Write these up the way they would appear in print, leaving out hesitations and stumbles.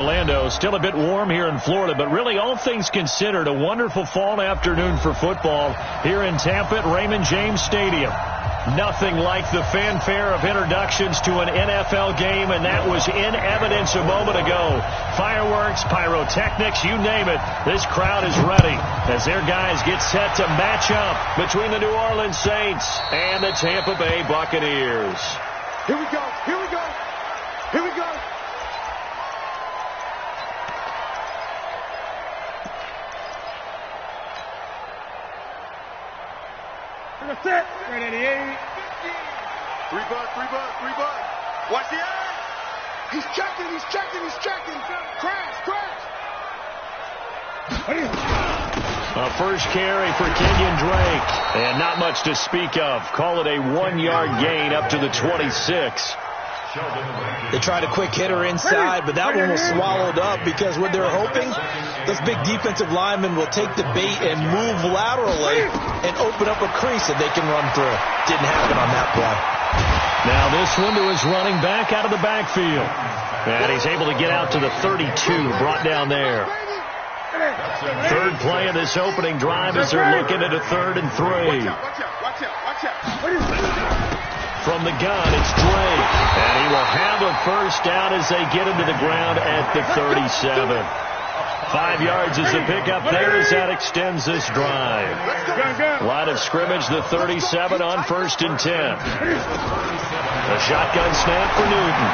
Orlando, still a bit warm here in Florida, but really all things considered, a wonderful fall afternoon for football here in Tampa at Raymond James Stadium. Nothing like the fanfare of introductions to an NFL game, and that was in evidence a moment ago. Fireworks, pyrotechnics, you name it. This crowd is ready as their guys get set to match up between the New Orleans Saints and the Tampa Bay Buccaneers. Here we go, here we go, here we go. That's it. Right at the 8. 3 bucks. Watch the eye. He's checking. Crash. A first carry for Kenyon Drake. And not much to speak of. Call it a 1-yard gain up to the 26. They tried a quick hitter inside, but that one was swallowed up because what they're hoping, those big defensive linemen will take the bait and move laterally and open up a crease that they can run through. Didn't happen on that play. Now this one to his running back out of the backfield. And he's able to get out to the 32, brought down there. Third play of this opening drive as they're looking at a 3rd and 3. Watch out. From the gun, it's Drake. And he will have a first down as they get into the ground at the 37. 5 yards is the pickup there as that extends this drive. Line of scrimmage, the 37 on 1st and 10. A shotgun snap for Newton.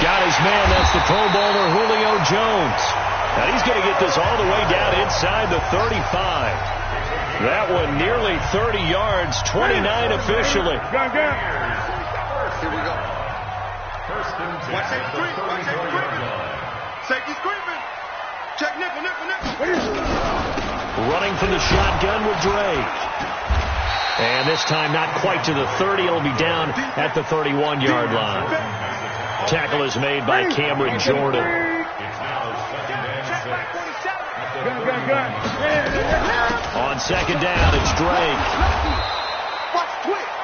Got his man, that's the Pro Bowler Julio Jones. Now he's going to get this all the way down inside the 35. That one nearly 30 yards, 29 officially. Here we go. Watch that screaming. Safety screaming. Check nickel. Running from the shotgun with Drake. And this time not quite to the 30. It'll be down at the 31-yard line. Tackle is made by Cameron Jordan. On 2nd down, it's Drake.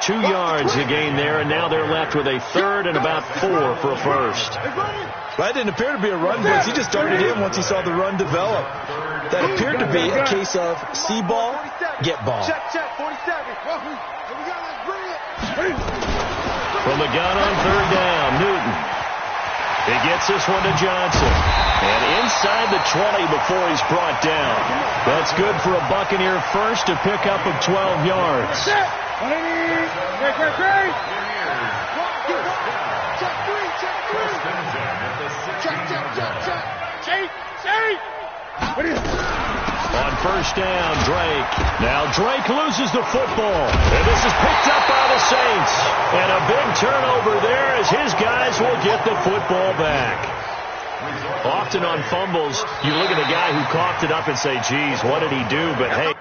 2 yards a gain there, and now they're left with a 3rd and about 4 for a first. That didn't appear to be a run blitz. He just darted in once he saw the run develop. That appeared to be a case of see ball, get ball. Check, 47. From the gun on 3rd down, Newton. He gets this one to Johnson. And inside the 20 before he's brought down. That's good for a Buccaneer first, to pick up of 12 yards. Check. On 1st down, Drake. Now Drake loses the football. And this is picked up by the Saints. And a big turnover there as his guys will get the football back. Often on fumbles, you look at the guy who coughed it up and say, geez, what did he do? But hey.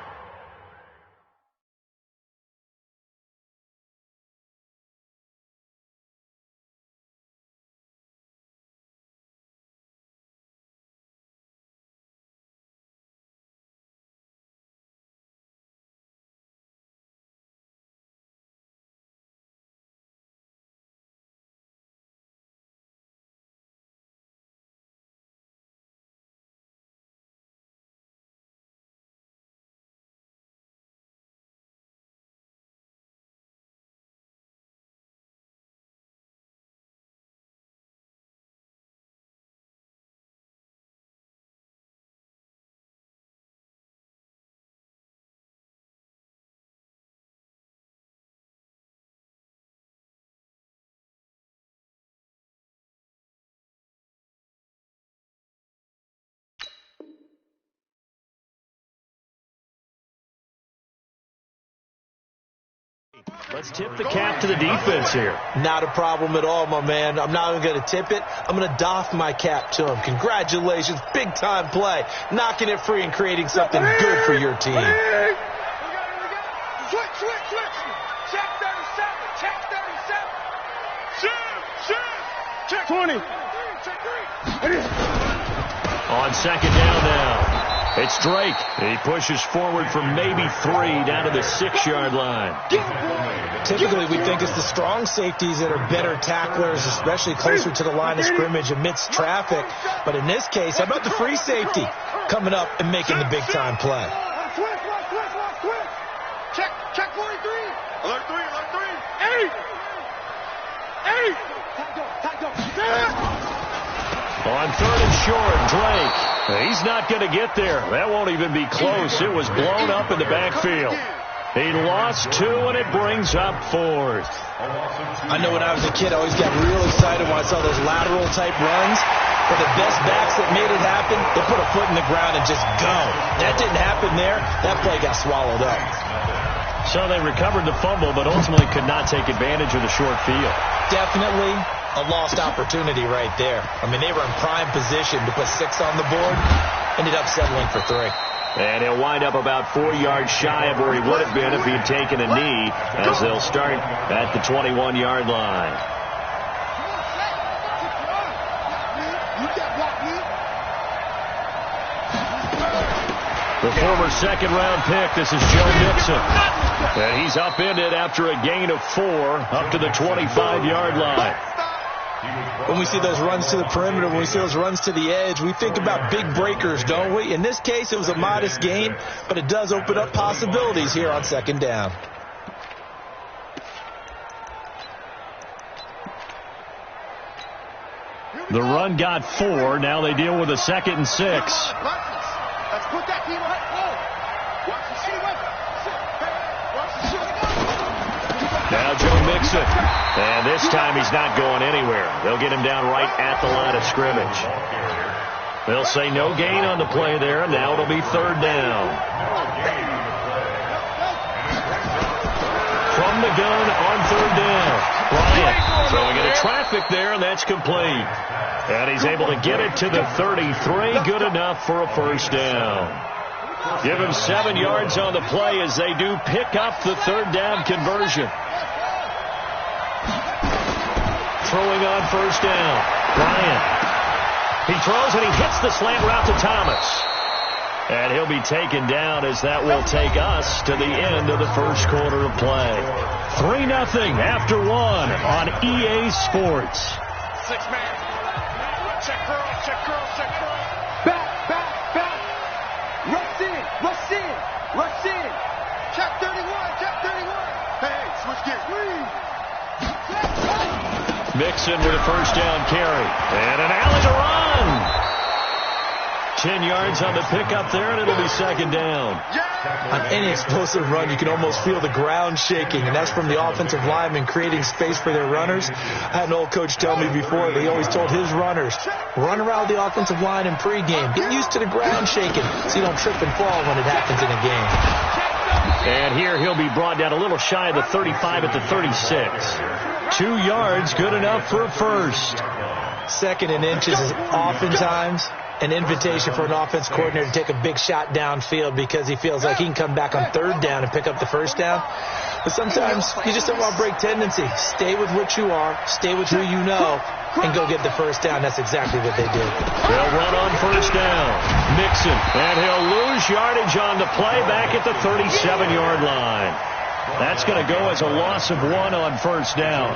Let's tip the cap to the defense here. Not a problem at all, my man. I'm not even going to tip it. I'm going to doff my cap to him. Congratulations. Big-time play. Knocking it free and creating something good for your team. Switch. Check 37. Check 20. On 2nd down now. It's Drake. He pushes forward for maybe 3 down to the 6-yard line. Typically, we think it's the strong safeties that are better tacklers, especially closer to the line of scrimmage amidst traffic. But in this case, how about the free safety coming up and making the big-time play? Check 43. Alert 3, alert 3. 8. On 3rd and short, Drake. He's not going to get there. That won't even be close. It was blown up in the backfield. He lost 2, and it brings up 4th. I know when I was a kid, I always got real excited when I saw those lateral-type runs. But the best backs that made it happen, they put a foot in the ground and just go. That didn't happen there. That play got swallowed up. So they recovered the fumble, but ultimately could not take advantage of the short field. Definitely a lost opportunity right there. I mean, they were in prime position to put 6 on the board. Ended up settling for 3. And he'll wind up about 4 yards shy of where he would have been if he had taken a knee, as they'll start at the 21-yard line. The former second-round pick, this is Joe Mixon. And he's upended after a gain of 4 up to the 25-yard line. When we see those runs to the perimeter, when we see those runs to the edge, we think about big breakers, don't we? In this case, it was a modest gain, but it does open up possibilities here on 2nd down. The run got 4. Now they deal with a 2nd and 6. Let's put that team right forward. Watch the shoot. Now Joe Mixon. And this time he's not going anywhere. They'll get him down right at the line of scrimmage. They'll say no gain on the play there. Now it'll be 3rd down. From the gun on 3rd down. Bryant throwing into traffic there, and that's complete. And he's able to get it to the 33. Good enough for a 1st down. Give him 7 yards on the play as they do pick up the 3rd down conversion. Throwing on 1st down. Bryant. He throws and he hits the slant route to Thomas. And he'll be taken down as that will take us to the end of the 1st quarter of play. 3-0 after 1 on EA Sports. 6-man. Check curl, check curl, check curl. Back. Rush in. Check 31. Hey, switch gears. Mixon with a 1st down carry. And an alley to run. 10 yards on the pickup there, and it'll be 2nd down. On any explosive run, you can almost feel the ground shaking, and that's from the offensive linemen creating space for their runners. I had an old coach tell me before, he always told his runners, run around the offensive line in pregame. Get used to the ground shaking so you don't trip and fall when it happens in a game. And here he'll be brought down a little shy of the 35 at the 36. 2 yards, good enough for a 1st. 2nd and inches is oftentimes an invitation for an offense coordinator to take a big shot downfield because he feels like he can come back on 3rd down and pick up the 1st down. But sometimes you just don't want to break tendency. Stay with what you are, stay with who you know, and go get the 1st down. That's exactly what they did. They'll run on 1st down. Mixon, and he'll lose yardage on the play back at the 37-yard line. That's going to go as a loss of 1 on 1st down.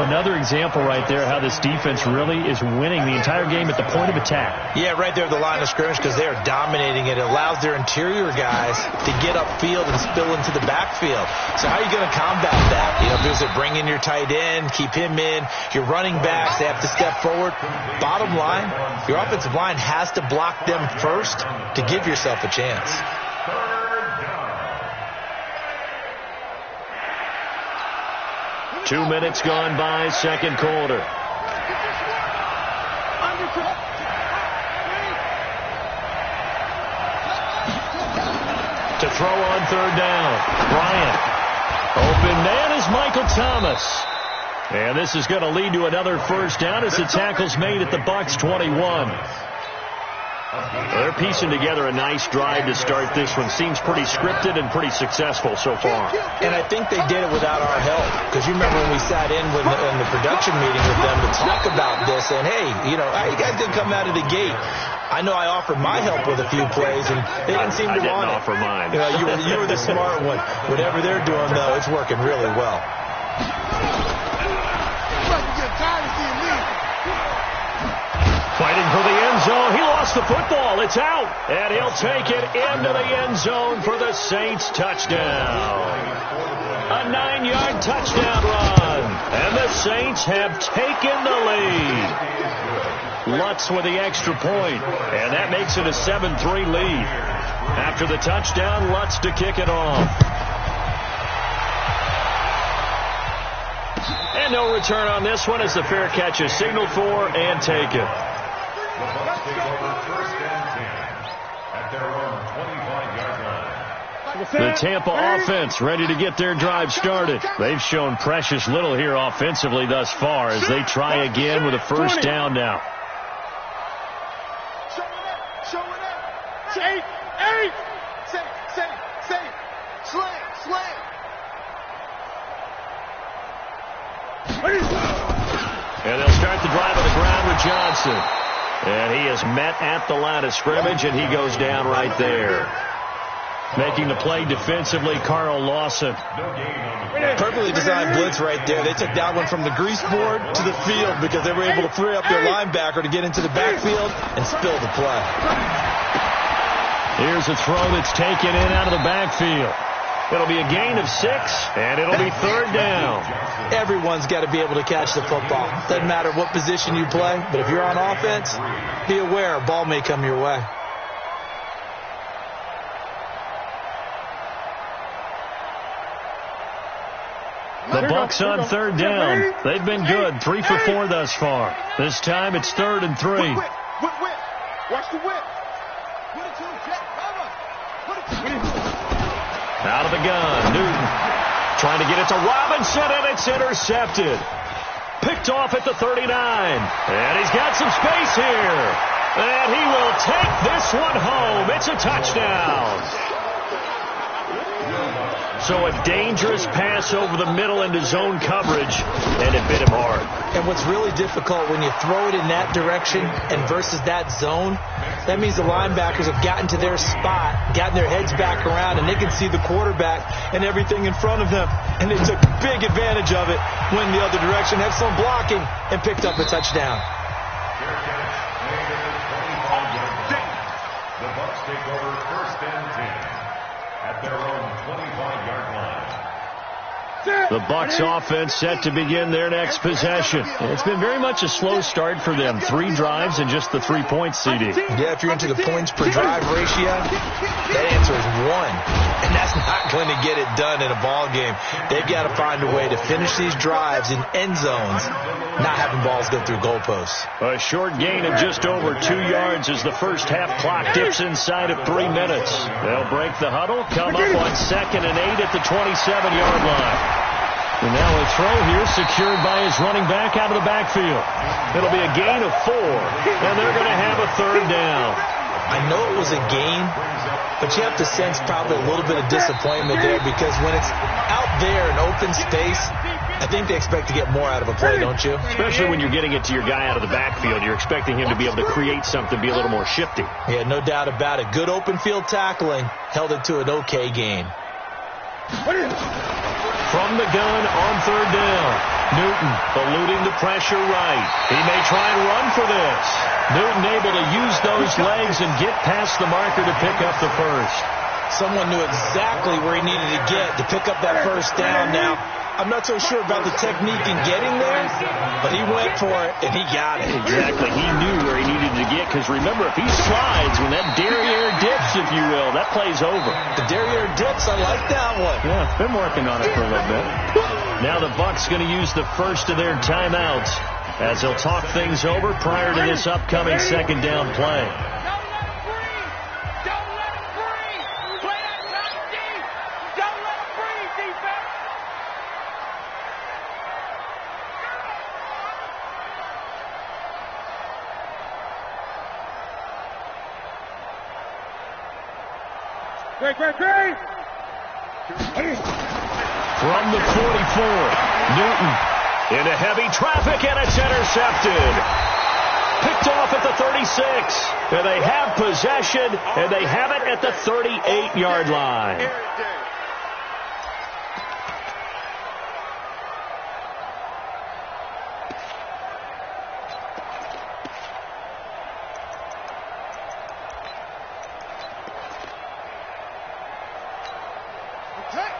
Another example right there how this defense really is winning the entire game at the point of attack. Yeah, right there at the line of scrimmage because they are dominating it. It allows their interior guys to get upfield and spill into the backfield. So how are you going to combat that? Is it bring in your tight end, keep him in, your running backs, they have to step forward. Bottom line, your offensive line has to block them first to give yourself a chance. 2 minutes gone by, 2nd quarter. To throw on 3rd down. Bryant. Open man is Michael Thomas. And this is going to lead to another 1st down as the tackle's made at the Bucs 21. They're piecing together a nice drive to start this one. Seems pretty scripted and pretty successful so far. And I think they did it without our help. Because you remember when we sat in the production meeting with them to talk about this. And, hey, how you guys going to come out of the gate? I know I offered my help with a few plays, and they didn't seem to want it. I didn't offer mine. You were the smart one. Whatever they're doing, though, it's working really well. Fighting for the end zone. He lost the football. It's out. And he'll take it into the end zone for the Saints touchdown. A 9-yard touchdown run. And the Saints have taken the lead. Lutz with the extra point. And that makes it a 7-3 lead. After the touchdown, Lutz to kick it off. And no return on this one as the fair catch is signaled for and taken. The Bucs take over first and 10 at their own 25-yard line. The Tampa offense ready to get their drive started. They've shown precious little here offensively thus far as they try again with a first down now. Show it up. Say, slam. And they'll start the drive on the ground with Johnson. And he is met at the line of scrimmage, and he goes down right there. Making the play defensively, Carl Lawson. Perfectly designed blitz right there. They took that one from the grease board to the field because they were able to free up their linebacker to get into the backfield and spill the play. Here's a throw that's taken in out of the backfield. It'll be a gain of 6, and it'll be third down. Everyone's got to be able to catch the football. Doesn't matter what position you play, but if you're on offense, be aware a ball may come your way. The Bucs on third down. They've been good, 3 for 4 thus far. This time it's 3rd and 3. Whip. Watch the whip. Put it to him, Jack. Put it to him. Out of the gun, Newton trying to get it to Robinson, and it's intercepted. Picked off at the 39. And he's got some space here. And he will take this one home. It's a touchdown. So a dangerous pass over the middle into zone coverage, and it bit him hard. And what's really difficult when you throw it in that direction and versus that zone, that means the linebackers have gotten to their spot, gotten their heads back around, and they can see the quarterback and everything in front of them. And they took big advantage of it, went the other direction, had some blocking, and picked up a touchdown. The Bucs take over first and 10 at their own 25-yard line. The Bucs offense set to begin their next possession. And it's been very much a slow start for them. 3 drives and just the 3-point CD. Yeah, if you're into the points per drive ratio, that answer is 1. And that's not going to get it done in a ball game. They've got to find a way to finish these drives in end zones, not having balls go through goalposts. A short gain of just over 2 yards as the first half clock dips inside of 3 minutes. They'll break the huddle, come up on 2nd and 8 at the 27-yard line. And now a throw here secured by his running back out of the backfield. It'll be a gain of 4, and they're going to have a third down. I know it was a gain, but you have to sense probably a little bit of disappointment there because when it's out there in open space, I think they expect to get more out of a play, don't you? Especially when you're getting it to your guy out of the backfield. You're expecting him to be able to create something, be a little more shifty. Yeah, no doubt about it. Good open field tackling held it to an okay gain. From the gun on third down. Newton eluding the pressure right. He may try and run for this. Newton able to use those legs and get past the marker to pick up the first. Someone knew exactly where he needed to get to pick up that first down. Now, I'm not so sure about the technique in getting there, but he went for it, and he got it. Exactly. He knew where he needed to get, because remember, if he slides, when that derriere dips, if you will, that play's over. The derriere dips, I like that one. Yeah, been working on it for a little bit. Now the Bucs going to use the first of their timeouts as they'll talk things over prior to this upcoming second down play. Great. From the 44, Newton into heavy traffic, and it's intercepted. Picked off at the 36. And they have possession, and they have it at the 38-yard line.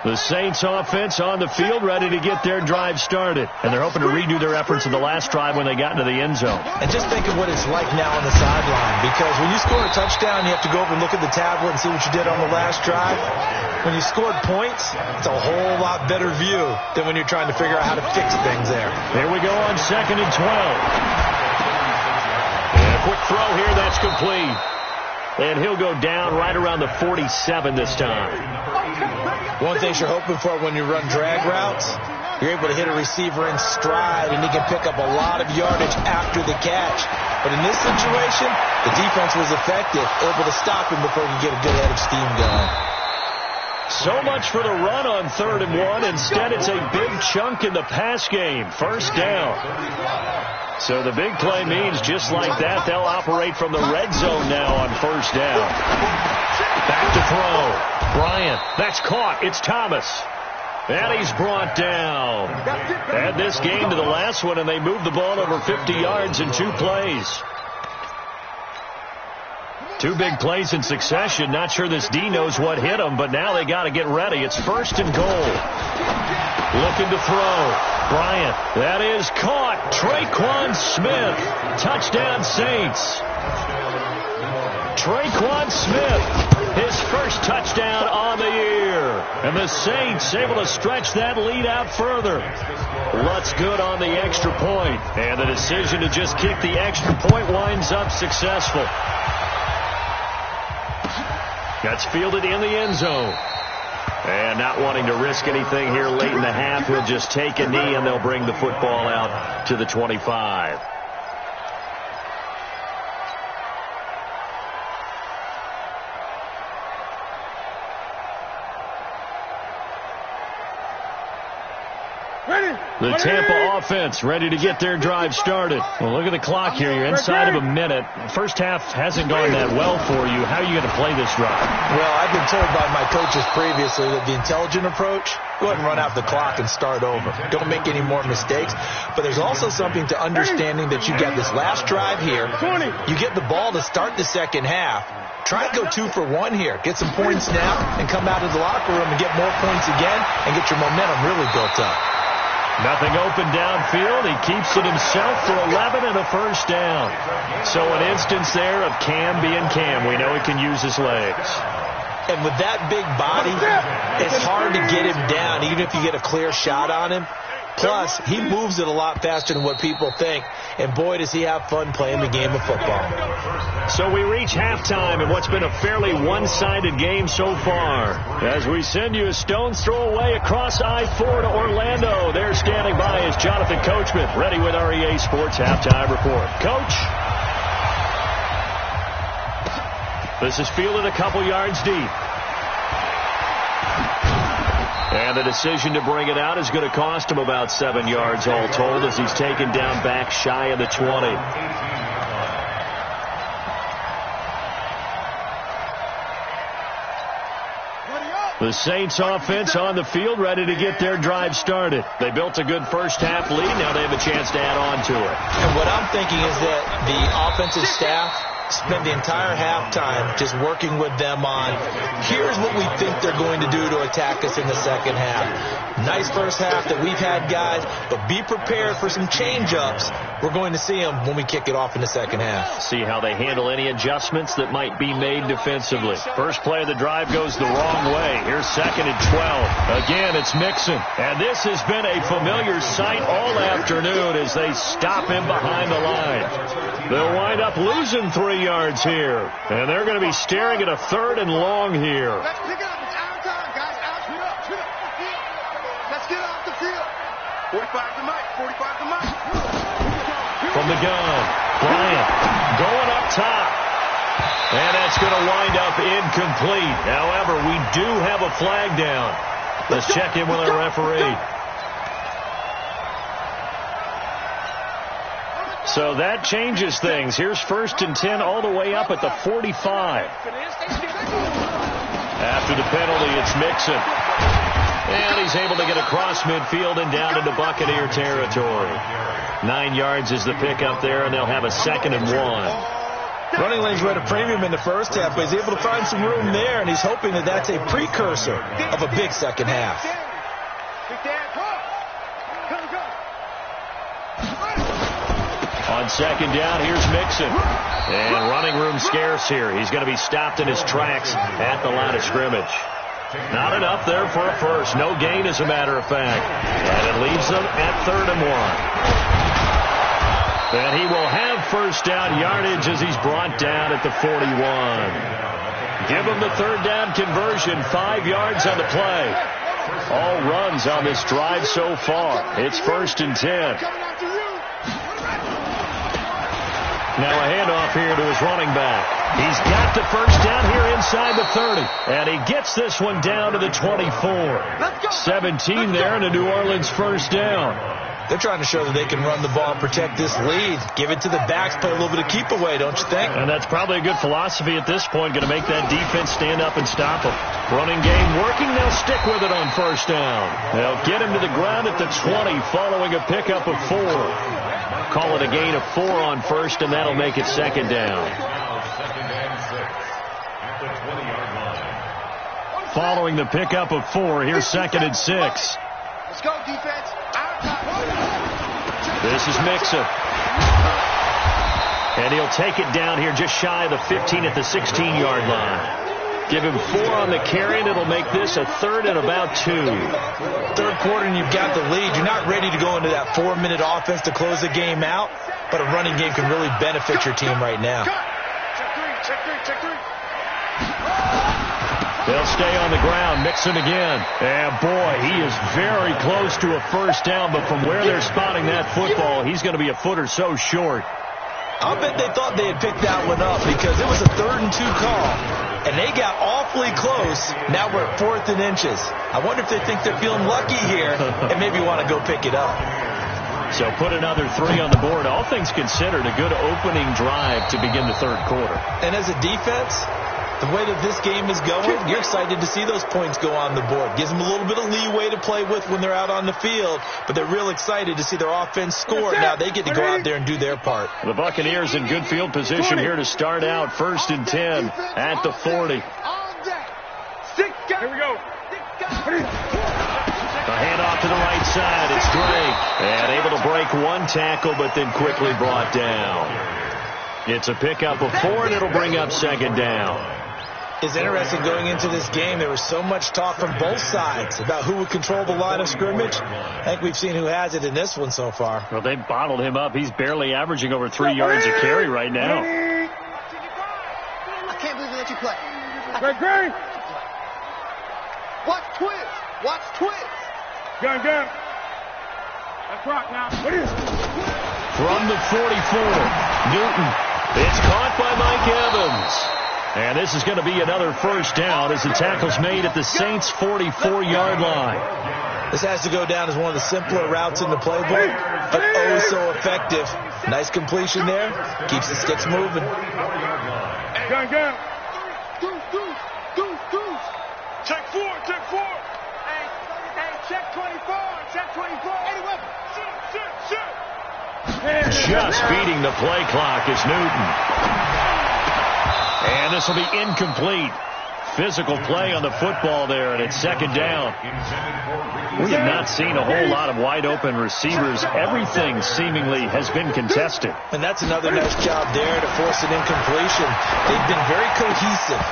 The Saints offense on the field, ready to get their drive started. And they're hoping to redo their efforts in the last drive when they got into the end zone. And just think of what it's like now on the sideline, because when you score a touchdown, you have to go over and look at the tablet and see what you did on the last drive. When you scored points, it's a whole lot better view than when you're trying to figure out how to fix things there. Here we go on 2nd and 12. And a quick throw here, that's complete. And he'll go down right around the 47 this time. One thing you're hoping for when you run drag routes, you're able to hit a receiver in stride, and he can pick up a lot of yardage after the catch. But in this situation, the defense was effective, able to stop him before he could get a good head of steam going. So much for the run on 3rd and 1. Instead, it's a big chunk in the pass game. First down. So the big play means just like that, they'll operate from the red zone now on 1st down. Back to throw. Bryant. That's caught. It's Thomas. And he's brought down. Add this game to the last one, and they moved the ball over 50 yards in 2 plays. 2 big plays in succession. Not sure this D knows what hit him, but now they got to get ready. It's 1st and goal. Looking to throw. Bryant. That is caught. Traquan Smith. Touchdown Saints. Traquan Smith. His first touchdown on the year. And the Saints able to stretch that lead out further. Lutz good on the extra point. And the decision to just kick the extra point winds up successful. That's fielded in the end zone. And not wanting to risk anything here late in the half, he'll just take a knee, and they'll bring the football out to the 25. The Tampa offense ready to get their drive started. Well, look at the clock here. You're inside of a minute. First half hasn't gone that well for you. How are you going to play this drive? Well, I've been told by my coaches previously that the intelligent approach, go ahead and run out the clock and start over. Don't make any more mistakes. But there's also something to understanding that you get this last drive here. You get the ball to start the second half. Try and go 2 for 1 here. Get some points now and come out of the locker room and get more points again and get your momentum really built up. Nothing open downfield. He keeps it himself for 11 and a first down. So an instance there of Cam being Cam. We know he can use his legs. And with that big body, it's hard to get him down, even if you get a clear shot on him. Plus, he moves it a lot faster than what people think. And boy, does he have fun playing the game of football. So we reach halftime in what's been a fairly one-sided game so far. As we send you a stone's throw away across I-4 to Orlando. There standing by is Jonathan Coachman, ready with our EA Sports Halftime Report. Coach? This is fielded a couple yards deep. And the decision to bring it out is going to cost him about 7 yards all told as he's taken down back shy of the 20. The Saints offense on the field ready to get their drive started. They built a good first half lead. Now they have a chance to add on to it. And what I'm thinking is that the offensive staff spent the entire halftime just working with them on, here's what we think they're going to do to attack us in the second half. Nice first half that we've had, guys, but be prepared for some change-ups. We're going to see them when we kick it off in the second half. See how they handle any adjustments that might be made defensively. First play of the drive goes the wrong way. Here's 2nd and 12. Again, it's Mixon. And this has been a familiar sight all afternoon as they stop him behind the line. They'll wind up losing 3 yards here. And they're going to be staring at a 3rd and long here. Let's pick it up. It's out of time, guys. Out. Shoot up. Shoot up. Let's get off the field. 45 to Mike. 45 to Mike. From the gun, Bryant going up top. And that's going to wind up incomplete. However, we do have a flag down. Let's check in with our referee. So that changes things. Here's 1st and 10 all the way up at the 45. After the penalty, it's Mixon. And he's able to get across midfield and down into Buccaneer territory. 9 yards is the pickup there, and they'll have a 2nd and 1. Running lanes were at a premium in the first half, but he's able to find some room there, and he's hoping that that's a precursor of a big second half. On 2nd down, here's Mixon. And running room scarce here. He's going to be stopped in his tracks at the line of scrimmage. Not enough there for a first. No gain, as a matter of fact. And it leaves them at 3rd and 1. And he will have first down yardage as he's brought down at the 41. Give him the 3rd down conversion. 5 yards on the play. All runs on this drive so far. It's 1st and 10. Now a handoff here to his running back. He's got the first down here inside the 30. And he gets this one down to the 24. 17 there and a New Orleans first down. They're trying to show that they can run the ball and protect this lead. Give it to the backs, play a little bit of keep away, don't you think? And that's probably a good philosophy at this point. Going to make that defense stand up and stop them. Running game working. They'll stick with it on first down. They'll get him to the ground at the 20 following a pickup of 4. Call it a gain of 4 on first, and that'll make it 2nd down. Following the pickup of 4, here's 2nd and 6. Let's go, defense. This is Mixon. And he'll take it down here just shy of the 15 at the 16-yard line. Give him 4 on the carry, and it'll make this a 3rd and about 2. 3rd quarter, and you've got the lead. You're not ready to go into that 4-minute offense to close the game out, but a running game can really benefit your team right now. Check three. They'll stay on the ground. Mixon again. And boy, he is very close to a first down, but from where they're spotting that football, he's going to be a foot or so short. I'll bet they thought they had picked that one up because it was a 3rd and 2 call. And they got awfully close. Now we're at 4th and inches. I wonder if they think they're feeling lucky here and maybe want to go pick it up. So put another 3 on the board. All things considered, a good opening drive to begin the 3rd quarter. And as a defense, the way that this game is going, you're excited to see those points go on the board. Gives them a little bit of leeway to play with when they're out on the field, but they're real excited to see their offense score. Now they get to go out there and do their part. The Buccaneers in good field position here to start out. 1st and 10 at the 40. Here we go. A handoff to the right side. It's Drake. And able to break 1 tackle, but then quickly brought down. It's a pickup of 4, and it'll bring up 2nd down. It's interesting going into this game. There was so much talk from both sides about who would control the line of scrimmage. I think we've seen who has it in this one so far. Well, they bottled him up. He's barely averaging over 3 yards a carry right now. I can't believe they let you play. Great. Watch twist. Gun. Let's rock now. What is it? From the 44, Newton. It's caught by Mike Evans. And this is going to be another first down as the tackle's made at the Saints' 44-yard line. This has to go down as one of the simpler routes in the playbook, but oh so effective. Nice completion there. Keeps the sticks moving. Gun. Deuce. Check 4. Hey, check 24. Hey, weapon. Shit. Just beating the play clock is Newton. And this will be incomplete. Physical play on the football there, and it's 2nd down. We have not seen a whole lot of wide-open receivers. Everything seemingly has been contested. And that's another nice job there to force an incompletion. They've been very cohesive,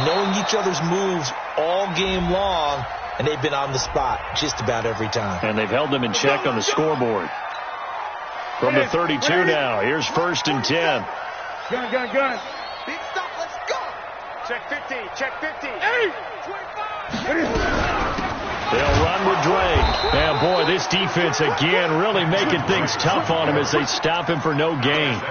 knowing each other's moves all game long, and they've been on the spot just about every time. And they've held them in check on the scoreboard. From the 32 now, here's 1st and 10. Gun. Big stop, let's go. Check 50. Hey! 25. They'll run with Drake. And boy, this defense again really making things tough on him as they stop him for no gain.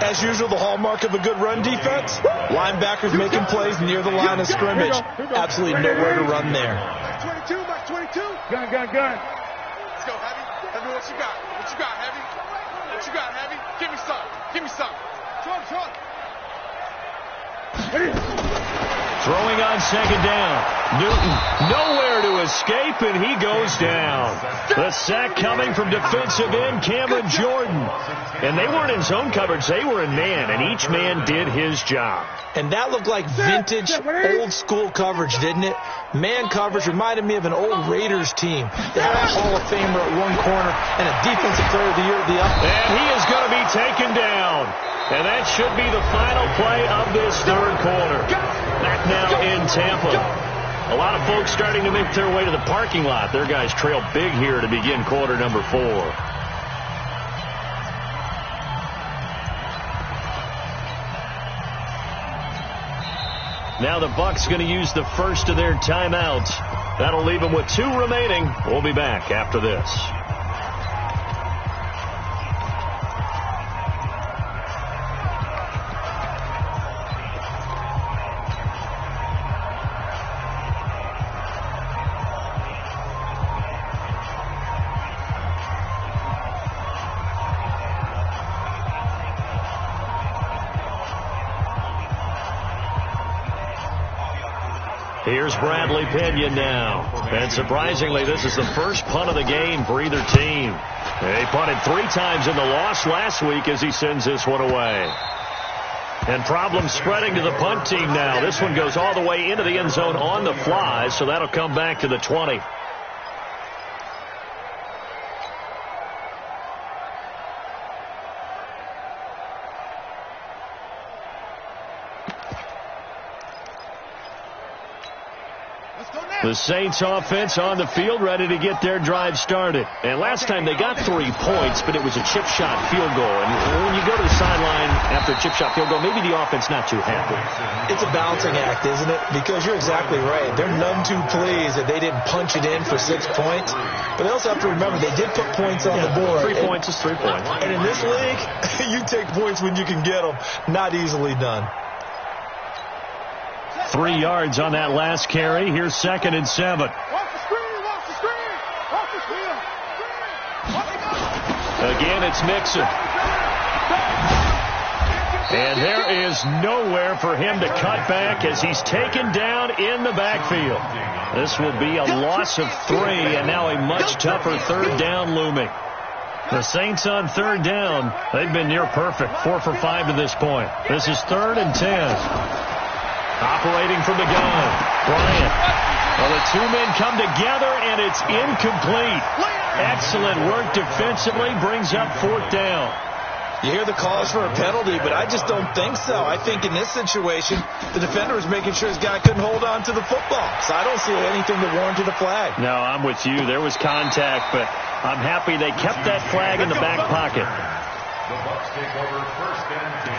As usual, the hallmark of a good run defense, linebackers making plays near the line of scrimmage. Absolutely nowhere to run there. Mark 22. Gun. Let's go, Heavy. Heavy, what you got, Heavy? What you got, Heavy? Give me some. Give me some. Short. Throwing on second down. Newton nowhere to escape, and he goes down. The sack coming from defensive end Cameron Jordan. And they weren't in zone coverage. They were in man, and each man did his job. And that looked like vintage, old-school coverage, didn't it? Man coverage reminded me of an old Raiders team. They had a Hall of Famer at one corner and a Defensive Player of the Year at the other. And he is going to be taken down. And that should be the final play of this third quarter. Back now in Tampa. A lot of folks starting to make their way to the parking lot. Their guys trail big here to begin quarter number 4. Now the Bucs going to use the first of their timeouts. That'll leave them with 2 remaining. We'll be back after this. Here's Bradley Pinion now. And surprisingly, this is the first punt of the game for either team. They punted 3 times in the loss last week as he sends this one away. And problems spreading to the punt team now. This one goes all the way into the end zone on the fly, so that'll come back to the 20. The Saints offense on the field, ready to get their drive started. And last time they got 3 points, but it was a chip shot field goal. And when you go to the sideline after a chip shot field goal, maybe the offense not too happy. It's a balancing act, isn't it? Because you're exactly right. They're none too pleased that they didn't punch it in for 6 points. But they also have to remember they did put points on the board. 3 points is 3 points. And in this league, you take points when you can get them. Not easily done. 3 yards on that last carry. Here's 2nd and 7. Watch the screen. Watch the screen. Watch the screen. Again, it's Mixon. And there is nowhere for him to cut back as he's taken down in the backfield. This will be a loss of 3, and now a much tougher 3rd down looming. The Saints on 3rd down, they've been near perfect, 4 for 5 to this point. This is 3rd and 10. Operating from the gun, Bryant. Well, the 2 men come together, and it's incomplete. Excellent work defensively, brings up 4th down. You hear the calls for a penalty, but I just don't think so. I think in this situation, the defender was making sure his guy couldn't hold on to the football. So I don't see anything that warranted a flag. No, I'm with you. There was contact, but I'm happy they kept that flag in the back pocket. The Bucs take over 1st and 10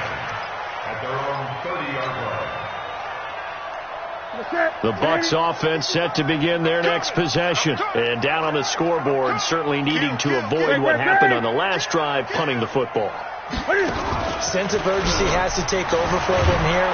at their own 30-yard line. The Bucs offense set to begin their next possession. And down on the scoreboard, certainly needing to avoid what happened on the last drive, punting the football. Sense of urgency has to take over for them here.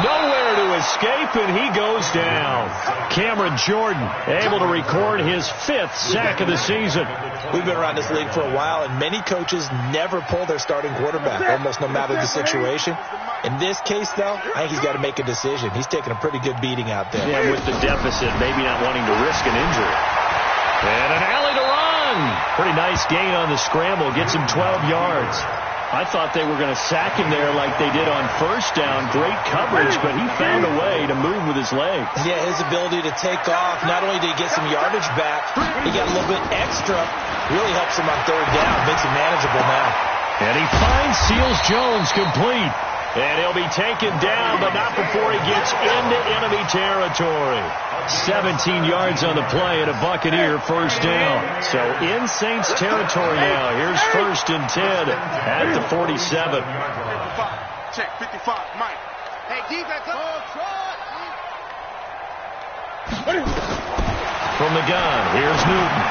Nowhere to escape, and he goes down. Cameron Jordan able to record his 5th sack of the season. We've been around this league for a while, and many coaches never pull their starting quarterback, almost no matter the situation. In this case, though, I think he's got to make a decision. He's taking a pretty good beating out there. Yeah, with the deficit, maybe not wanting to risk an injury. And an alley to run. Pretty nice gain on the scramble. Gets him 12 yards. I thought they were going to sack him there like they did on 1st down. Great coverage, but he found a way to move with his legs. Yeah, his ability to take off. Not only did he get some yardage back, he got a little bit extra. Really helps him on 3rd down. Makes him manageable now. And he finds Seals Jones complete. And he'll be taken down, but not before he gets into enemy territory. 17 yards on the play and a Buccaneer 1st down. So in Saints territory now. Here's 1st and 10 at the 47. 55. Check 55. Mike. Hey, defense. From the gun, here's Newton.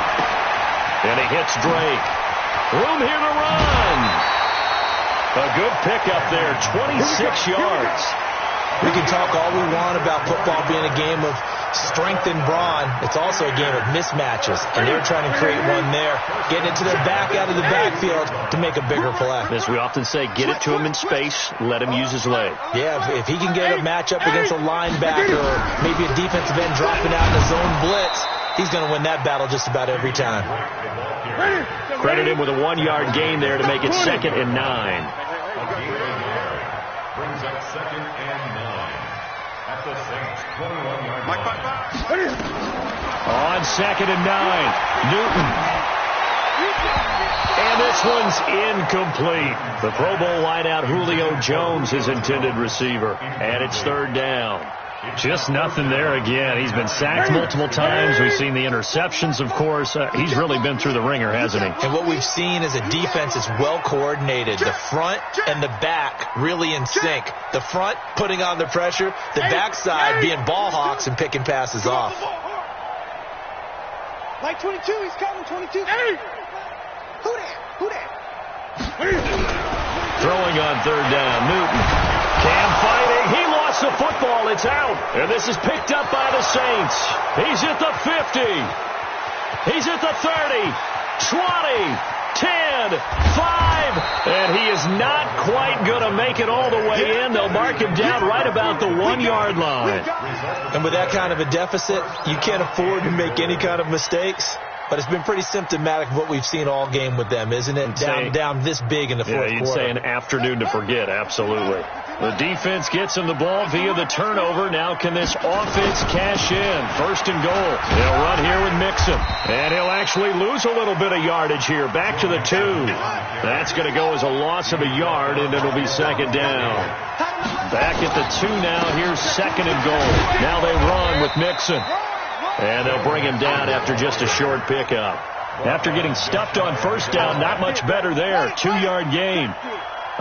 And he hits Drake. Room here to run. A good pickup there, 26 yards. We can talk all we want about football being a game of strength and brawn. It's also a game of mismatches, and they're trying to create one there, getting it to their back out of the backfield to make a bigger play. As we often say, get it to him in space, let him use his leg. Yeah, if he can get a matchup against a linebacker or maybe a defensive end dropping out in a zone blitz, he's going to win that battle just about every time. Credit him with a 1-yard gain there to make it 2nd and 9. Brings up 2nd and 9 at the Saints 21-yard Mike, line. On 2nd and 9, Newton. And this one's incomplete. The Pro Bowl wideout Julio Jones, his intended receiver. And it's 3rd down. Just nothing there again. He's been sacked multiple times. We've seen the interceptions, of course. He's really been through the ringer, hasn't he? And what we've seen is a defense that's well coordinated. The front and the back really in sync. The front putting on the pressure. The backside being ball hawks and picking passes off. Like 22, he's coming, 22. Who that? Throwing on 3rd down, Newton. Cam fighting. He lost the football. It's out. And this is picked up by the Saints. He's at the 50. He's at the 30, 20, 10, 5. And he is not quite going to make it all the way in. They'll mark him down right about the 1-yard line. And with that kind of a deficit, you can't afford to make any kind of mistakes. But it's been pretty symptomatic of what we've seen all game with them, isn't it? Down this big in the fourth quarter. You'd say an afternoon to forget, absolutely. The defense gets him the ball via the turnover. Now can this offense cash in? 1st and goal. They'll run here with Mixon. And he'll actually lose a little bit of yardage here. Back to the 2. That's going to go as a loss of a yard, and it'll be 2nd down. Back at the 2 now. Here's 2nd and goal. Now they run with Mixon. And they'll bring him down after just a short pickup. After getting stuffed on 1st down, not much better there. 2-yard gain.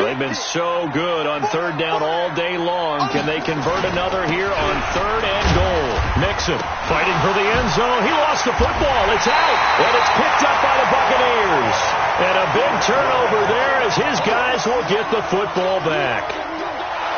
They've been so good on 3rd down all day long. Can they convert another here on 3rd and goal? Mixon fighting for the end zone. He lost the football. It's out. And it's picked up by the Buccaneers. And a big turnover there as his guys will get the football back.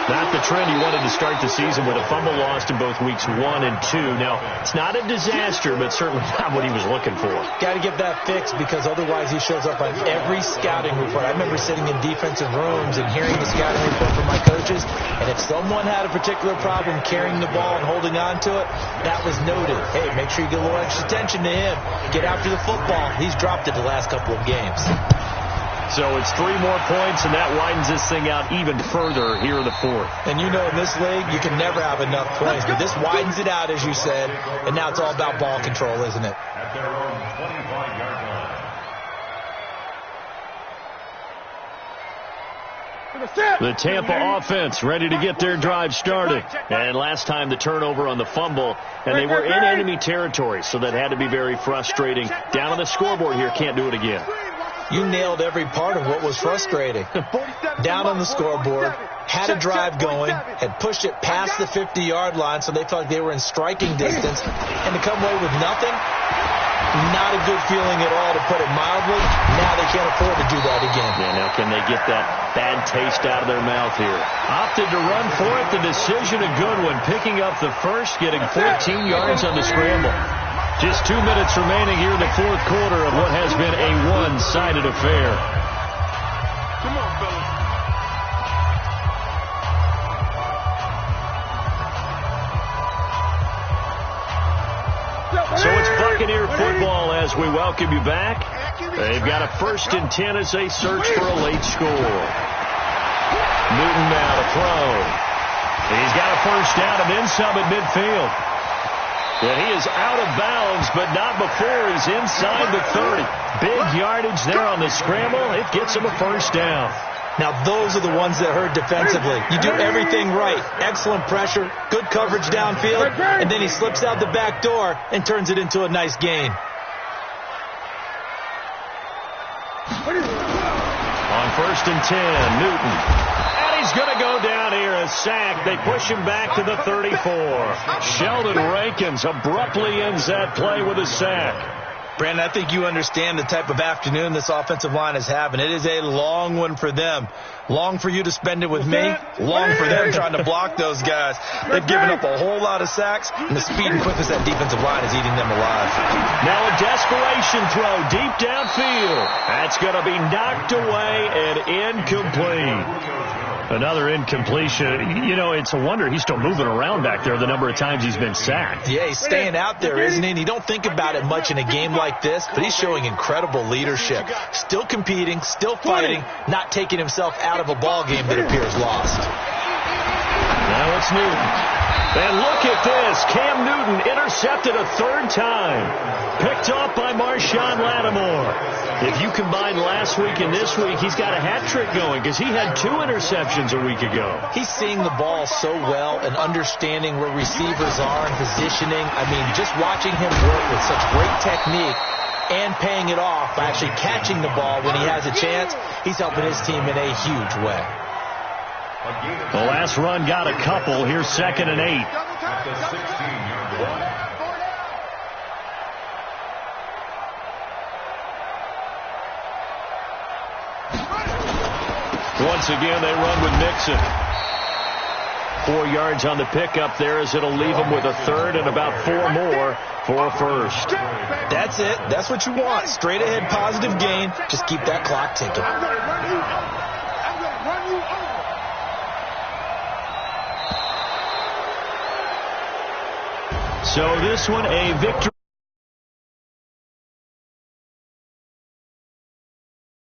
Not the trend he wanted to start the season with a fumble lost in both weeks 1 and 2. Now, it's not a disaster, but certainly not what he was looking for. Got to get that fixed because otherwise he shows up on every scouting report. I remember sitting in defensive rooms and hearing the scouting report from my coaches, and if someone had a particular problem carrying the ball and holding on to it, that was noted. Hey, make sure you get a little extra attention to him. Get after the football. He's dropped it the last couple of games. So it's 3 more points, and that widens this thing out even further here in the 4th. And you know in this league, you can never have enough points. But this widens it out, as you said, and now it's all about ball control, isn't it? At their own 25-yard line. The Tampa offense ready to get their drive started. And last time the turnover on the fumble, and they were in enemy territory, so that had to be very frustrating. Down on the scoreboard here, can't do it again. You nailed every part of what was frustrating. Down on the scoreboard, had a drive going, had pushed it past the 50-yard line, so they felt like they were in striking distance, and to come away with nothing, not a good feeling at all, to put it mildly. Now they can't afford to do that again. Yeah, now can they get that bad taste out of their mouth here? Opted to run for it. The decision a good one. Picking up the first, getting 14 yards on the scramble. Just 2 minutes remaining here in the 4th quarter of what has been a one-sided affair. Come on, fellas. So it's Buccaneer football as we welcome you back. They've got a 1st and 10 as they search for a late score. Newton now to throw. He's got a 1st down and then some at midfield. And he is out of bounds, but not before he's inside the 30. Big yardage there on the scramble. It gets him a 1st down. Now, those are the ones that hurt defensively. You do everything right. Excellent pressure, good coverage downfield, and then he slips out the back door and turns it into a nice gain. On 1st and 10, Newton. And he's going to go down here, a sack. They push him back to the 34. Sheldon Rankins abruptly ends that play with a sack. Brandon, I think you understand the type of afternoon this offensive line is having. It is a long one for them. Long for you to spend it with me. Long for them trying to block those guys. They've given up a whole lot of sacks, and the speed and quickness of that defensive line is eating them alive. Now a desperation throw deep downfield. That's going to be knocked away and incomplete. Another incompletion. You know, it's a wonder he's still moving around back there the number of times he's been sacked. Yeah, he's staying out there, isn't he? And you don't think about it much in a game like this, but he's showing incredible leadership. Still competing, still fighting, not taking himself out of a ball game that appears lost. Now it's Newton. And look at this. Cam Newton intercepted a third time. Picked off by Marshawn Lattimore. If you combine last week and this week, he's got a hat trick going because he had 2 interceptions a week ago. He's seeing the ball so well and understanding where receivers are and positioning. I mean, just watching him work with such great technique and paying it off by actually catching the ball when he has a chance, he's helping his team in a huge way. The last run got a couple. Here's 2nd and 8. At the 16-yard line. Once again, they run with Mixon. 4 yards on the pickup there as it'll leave them with a third and about 4 more for a first. That's it. That's what you want. Straight ahead positive gain. Just keep that clock ticking. I'm going to run you over. I'm going to run you over. So this one a victory.